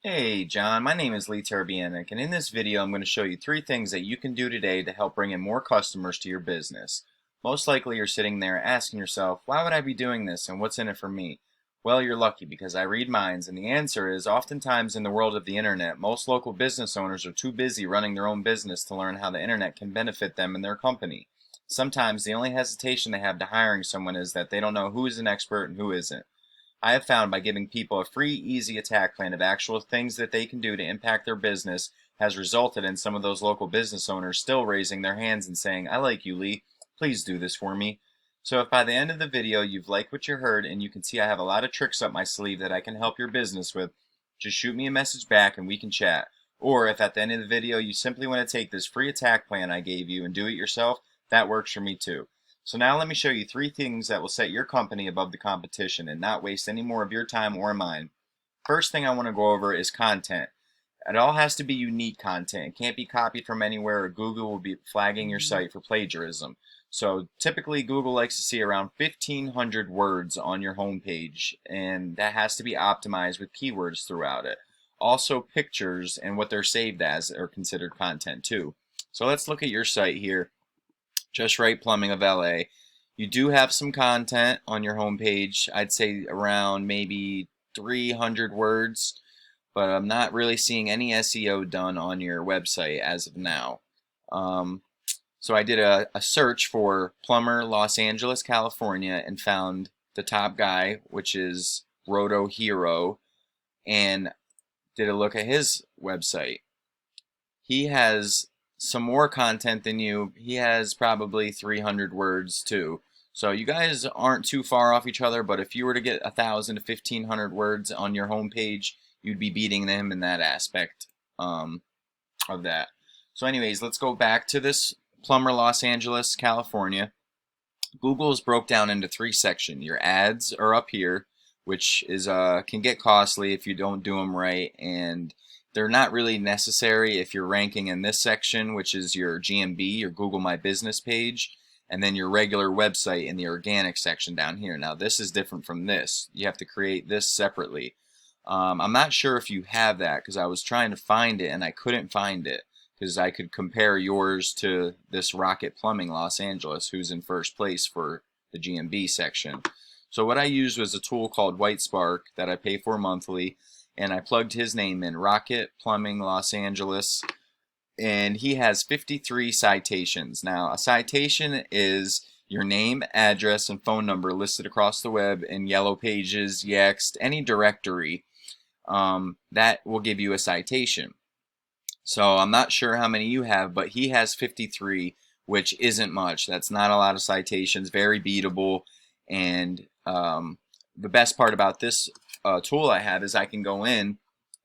Hey John, my name is Lee Tarabianic, and in this video I'm going to show you 3 things that you can do today to help bring in more customers to your business. Most likely you're sitting there asking yourself, why would I be doing this and what's in it for me? Well, you're lucky because I read minds, and the answer is oftentimes in the world of the internet, most local business owners are too busy running their own business to learn how the internet can benefit them and their company. Sometimes the only hesitation they have to hiring someone is that they don't know who is an expert and who isn't. I have found by giving people a free, easy attack plan of actual things that they can do to impact their business has resulted in some of those local business owners still raising their hands and saying, I like you, Lee. Please do this for me. So if by the end of the video you've liked what you heard and you can see I have a lot of tricks up my sleeve that I can help your business with, just shoot me a message back and we can chat. Or if at the end of the video you simply want to take this free attack plan I gave you and do it yourself, that works for me too. So now let me show you 3 things that will set your company above the competition and not waste any more of your time or mine. First thing I want to go over is content. It all has to be unique content. It can't be copied from anywhere or Google will be flagging your site for plagiarism. So typically Google likes to see around 1,500 words on your homepage, and that has to be optimized with keywords throughout it. Also pictures and what they're saved as are considered content too. So let's look at your site here. Just Right Plumbing of LA. You do have some content on your homepage. I'd say around maybe 300 words, but I'm not really seeing any SEO done on your website as of now. So I did a search for plumber Los Angeles, California, and found the top guy, which is Roto Hero, and did a look at his website. He has some more content than you. He has probably 300 words too. So you guys aren't too far off each other, but if you were to get 1,000 to 1,500 words on your homepage, you'd be beating them in that aspect of that. So anyways, let's go back to this plumber Los Angeles, California. Google's broke down into 3 sections. Your ads are up here, which is can get costly if you don't do them right, and they're not really necessary if you're ranking in this section, which is your GMB, your Google My Business page, and then your regular website in the organic section down here. Now this is different from this. You have to create this separately. I'm not sure if you have that because I was trying to find it and I couldn't find it because I could compare yours to this Rocket Plumbing Los Angeles, who's in first place for the GMB section. So what I used was a tool called WhiteSpark that I pay for monthly, and I plugged his name in, Rocket Plumbing Los Angeles, and he has 53 citations. Now, a citation is your name, address, and phone number listed across the web in Yellow Pages, Yext, any directory. That will give you a citation. So I'm not sure how many you have, but he has 53, which isn't much. That's not a lot of citations, very beatable, and the best part about this tool I have is I can go in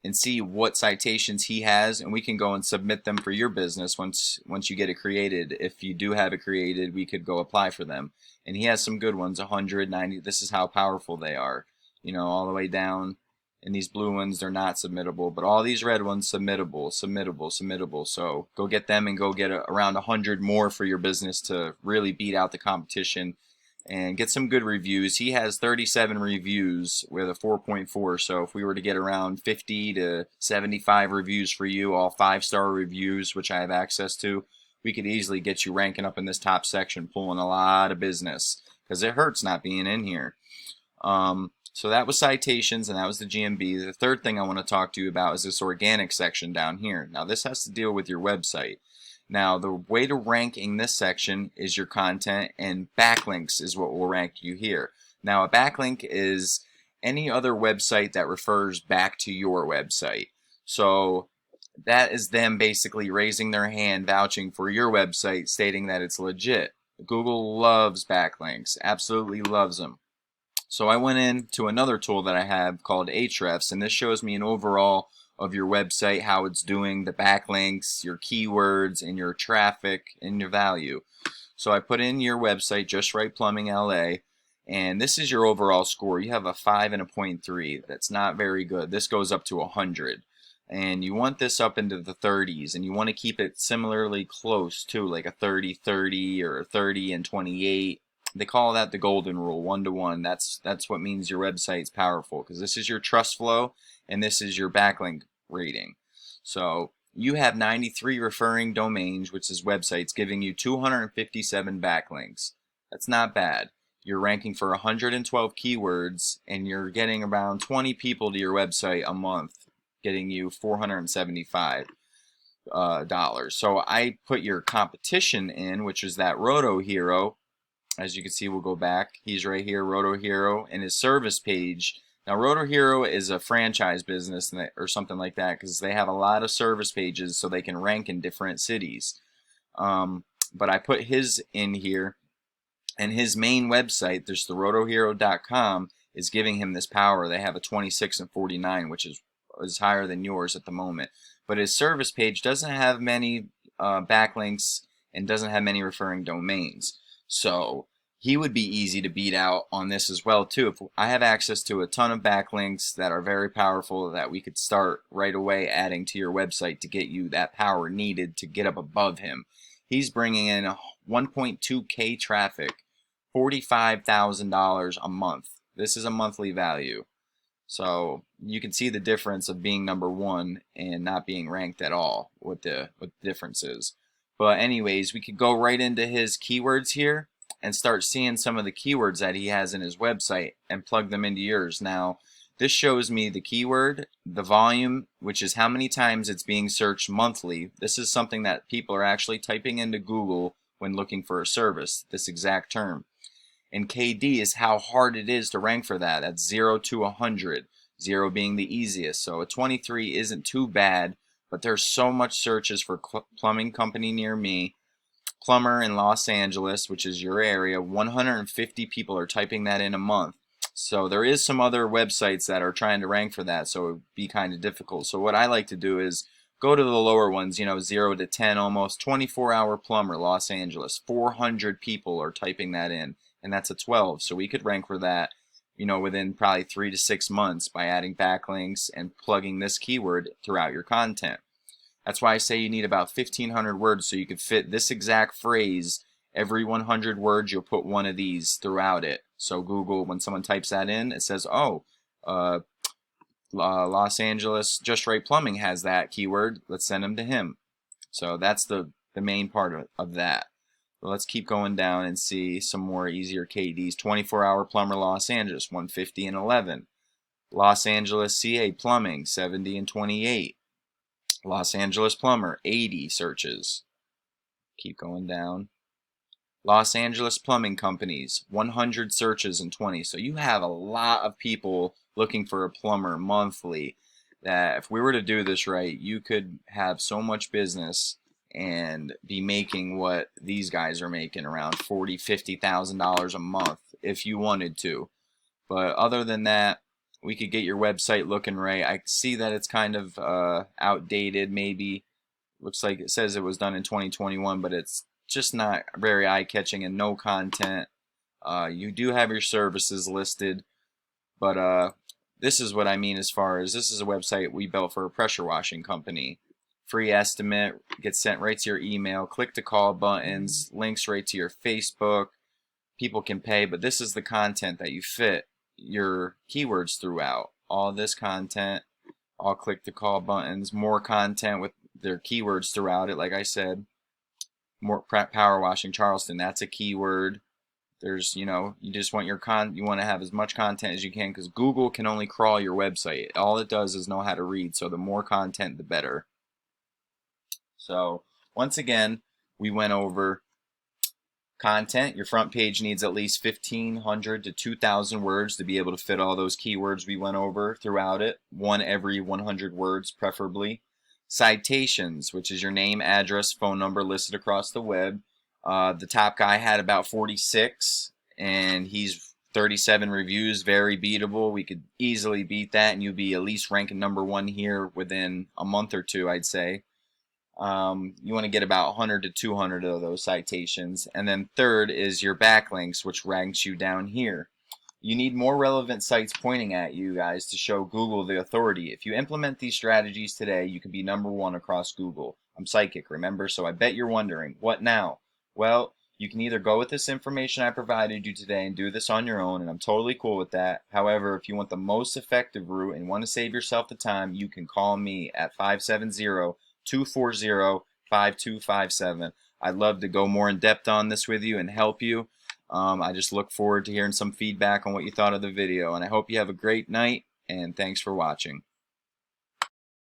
and see what citations he has, and we can go and submit them for your business once you get it created. If you do have it created, we could go apply for them. And he has some good ones, 190. This is how powerful they are. You know, all the way down. And these blue ones, they're not submittable, but all these red ones, submittable, submittable, submittable. So go get them and go get around 100 more for your business to really beat out the competition and get some good reviews. He has 37 reviews with a 4.4, so if we were to get around 50 to 75 reviews for you, all 5-star reviews, which I have access to, we could easily get you ranking up in this top section, pulling a lot of business, because it hurts not being in here. So that was citations, and that was the GMB. The third thing I want to talk to you about is this organic section down here. Now this has to deal with your website. Now the way to rank in this section is your content, and backlinks is what will rank you here. Now a backlink is any other website that refers back to your website. So that is them basically raising their hand, vouching for your website, stating that it's legit. Google loves backlinks, absolutely loves them. So I went into another tool that I have called Ahrefs, and this shows me an overall of your website, how it's doing, the backlinks, your keywords, and your traffic, and your value. So I put in your website, Just Right Plumbing LA, and this is your overall score. You have a 5 and a 0.3. That's not very good. This goes up to 100. And you want this up into the 30s, and you want to keep it similarly close to like a 30-30 or a 30 and 28. They call that the golden rule, 1-to-1. That's what means your website's powerful, because this is your trust flow and this is your backlink rating. So you have 93 referring domains, which is websites, giving you 257 backlinks. That's not bad. You're ranking for 112 keywords, and you're getting around 20 people to your website a month, getting you $475. So I put your competition in, which is that Roto Hero. As you can see, we'll go back. He's right here, Roto Hero, and his service page. Now, Roto Hero is a franchise business or something like that, because they have a lot of service pages so they can rank in different cities. But I put his in here, and his main website, there's the rotohero.com, is giving him this power. They have a 26 and 49, which is higher than yours at the moment. But his service page doesn't have many backlinks and doesn't have many referring domains. So he would be easy to beat out on this as well too. If I have access to a ton of backlinks that are very powerful that we could start right away adding to your website to get you that power needed to get up above him. He's bringing in 1.2K traffic, $45,000 a month. This is a monthly value. So you can see the difference of being number one and not being ranked at all, what the difference is. But anyways, we could go right into his keywords here and start seeing some of the keywords that he has in his website and plug them into yours. Now, this shows me the keyword, the volume, which is how many times it's being searched monthly. This is something that people are actually typing into Google when looking for a service, this exact term. And KD is how hard it is to rank for that. That's 0 to 100, 0 being the easiest. So a 23 isn't too bad, but there's so much searches for plumbing company near me, plumber in Los Angeles, which is your area. 150 people are typing that in a month. So there is some other websites that are trying to rank for that, so it would be kind of difficult. So what I like to do is go to the lower ones, 0 to 10 almost. 24-hour plumber, Los Angeles. 400 people are typing that in, and that's a 12. So we could rank for that, within probably 3 to 6 months by adding backlinks and plugging this keyword throughout your content. That's why I say you need about 1,500 words so you can fit this exact phrase. Every 100 words, you'll put one of these throughout it. So Google, when someone types that in, it says, Los Angeles Just Right Plumbing has that keyword. Let's send them to him. So that's the main part of that. So let's keep going down and see some more easier KDs. 24-hour plumber, Los Angeles, 150 and 11. Los Angeles CA Plumbing, 70 and 28. Los Angeles Plumber, 80 searches. Keep going down. Los Angeles Plumbing Companies, 100 searches and 20. So you have a lot of people looking for a plumber monthly that if we were to do this right, you could have so much business and be making what these guys are making, around $40,000, $50,000 a month if you wanted to. But other than that, we could get your website looking right. I see that it's kind of outdated maybe. Looks like it says it was done in 2021, but it's just not very eye-catching and no content. You do have your services listed, but this is what I mean as far as this is a website we built for a pressure washing company. Free estimate gets sent right to your email, click to call buttons, links right to your Facebook. People can pay, but this is the content that you fit your keywords throughout. All this content, all click to call buttons, more content with their keywords throughout it. Like I said, more power washing Charleston, that's a keyword. There's, you just want you want to have as much content as you can, because Google can only crawl your website. All it does is know how to read, so the more content, the better. So once again, we went over content. Your front page needs at least 1,500 to 2,000 words to be able to fit all those keywords we went over throughout it. One every 100 words, preferably. Citations, which is your name, address, phone number listed across the web. The top guy had about 46, and he's 37 reviews, very beatable. We could easily beat that, and you'd be at least ranking number one here within a month or two, I'd say. You want to get about 100 to 200 of those citations. And then third is your backlinks, which ranks you down here. You need more relevant sites pointing at you guys to show Google the authority. If you implement these strategies today, you can be number one across Google. I'm psychic, remember? So I bet you're wondering, what now? Well, You can either go with this information I provided you today and do this on your own, and I'm totally cool with that. However, if you want the most effective route and want to save yourself the time, you can call me at 570-240-5257. I'd love to go more in depth on this with you and help you. I just look forward to hearing some feedback on what you thought of the video, and I hope you have a great night, and thanks for watching.